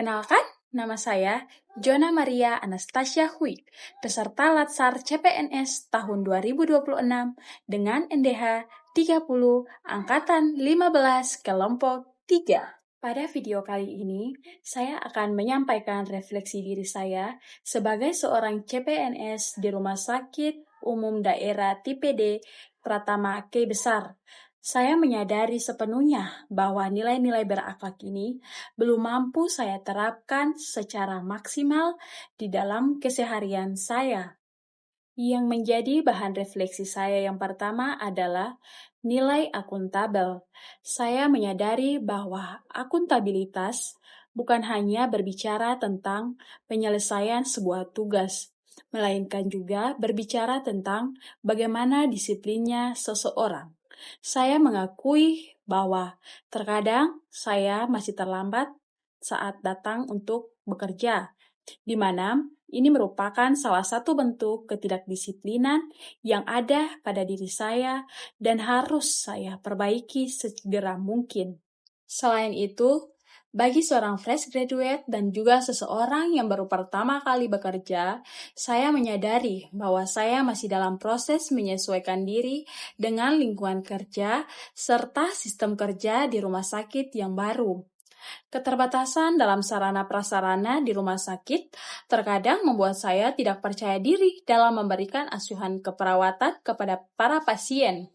Perkenalkan, nama saya Jona Maria Anastasia Hui, peserta Latsar CPNS tahun 2026 dengan NDH 30 Angkatan 15 Kelompok 3. Pada video kali ini, saya akan menyampaikan refleksi diri saya sebagai seorang CPNS di Rumah Sakit Umum Daerah Tipe D Pratama K Besar. Saya menyadari sepenuhnya bahwa nilai-nilai berakhlak ini belum mampu saya terapkan secara maksimal di dalam keseharian saya. Yang menjadi bahan refleksi saya yang pertama adalah nilai akuntabel. Saya menyadari bahwa akuntabilitas bukan hanya berbicara tentang penyelesaian sebuah tugas, melainkan juga berbicara tentang bagaimana disiplinnya seseorang. Saya mengakui bahwa terkadang saya masih terlambat saat datang untuk bekerja, di mana ini merupakan salah satu bentuk ketidakdisiplinan yang ada pada diri saya dan harus saya perbaiki segera mungkin. Selain itu, bagi seorang fresh graduate dan juga seseorang yang baru pertama kali bekerja, saya menyadari bahwa saya masih dalam proses menyesuaikan diri dengan lingkungan kerja serta sistem kerja di rumah sakit yang baru. Keterbatasan dalam sarana prasarana di rumah sakit terkadang membuat saya tidak percaya diri dalam memberikan asuhan keperawatan kepada para pasien.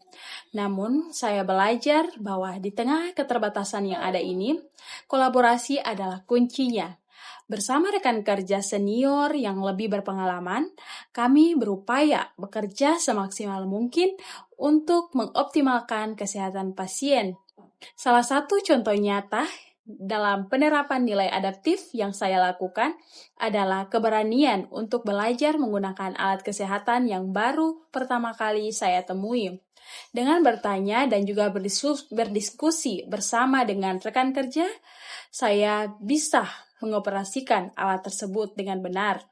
Namun, saya belajar bahwa di tengah keterbatasan yang ada ini, kolaborasi adalah kuncinya. Bersama rekan kerja senior yang lebih berpengalaman, kami berupaya bekerja semaksimal mungkin untuk mengoptimalkan kesehatan pasien. Salah satu contoh nyata dalam penerapan nilai adaptif yang saya lakukan adalah keberanian untuk belajar menggunakan alat kesehatan yang baru pertama kali saya temui. Dengan bertanya dan juga berdiskusi bersama dengan rekan kerja, saya bisa mengoperasikan alat tersebut dengan benar.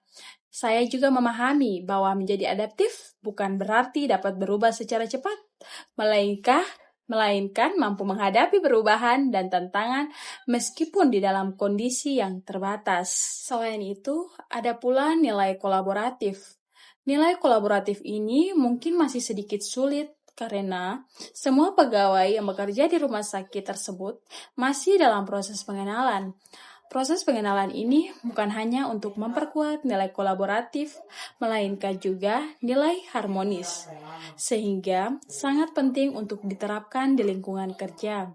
Saya juga memahami bahwa menjadi adaptif bukan berarti dapat berubah secara cepat, melainkan mampu menghadapi perubahan dan tantangan meskipun di dalam kondisi yang terbatas. Selain itu, ada pula nilai kolaboratif. Nilai kolaboratif ini mungkin masih sedikit sulit karena semua pegawai yang bekerja di rumah sakit tersebut masih dalam proses pengenalan. Proses pengenalan ini bukan hanya untuk memperkuat nilai kolaboratif, melainkan juga nilai harmonis, sehingga sangat penting untuk diterapkan di lingkungan kerja.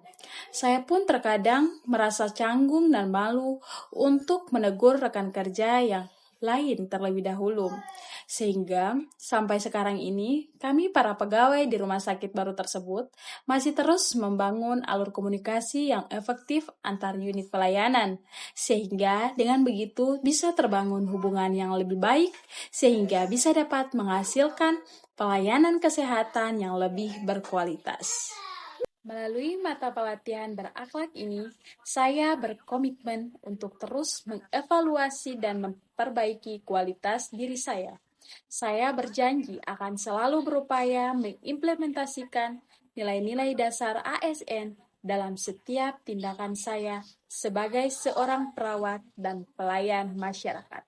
Saya pun terkadang merasa canggung dan malu untuk menegur rekan kerja yang lain terlebih dahulu. Sehingga sampai sekarang ini, kami para pegawai di rumah sakit baru tersebut masih terus membangun alur komunikasi yang efektif antar unit pelayanan. Sehingga dengan begitu bisa terbangun hubungan yang lebih baik, sehingga bisa dapat menghasilkan pelayanan kesehatan yang lebih berkualitas. Melalui mata pelatihan berakhlak ini, saya berkomitmen untuk terus mengevaluasi dan memperbaiki kualitas diri saya. Saya berjanji akan selalu berupaya mengimplementasikan nilai-nilai dasar ASN dalam setiap tindakan saya sebagai seorang perawat dan pelayan masyarakat.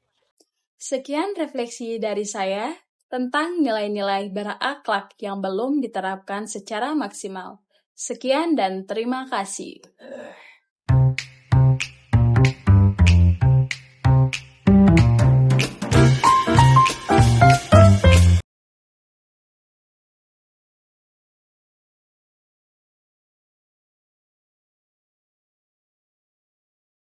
Sekian refleksi dari saya tentang nilai-nilai berakhlak yang belum diterapkan secara maksimal. Sekian dan terima kasih.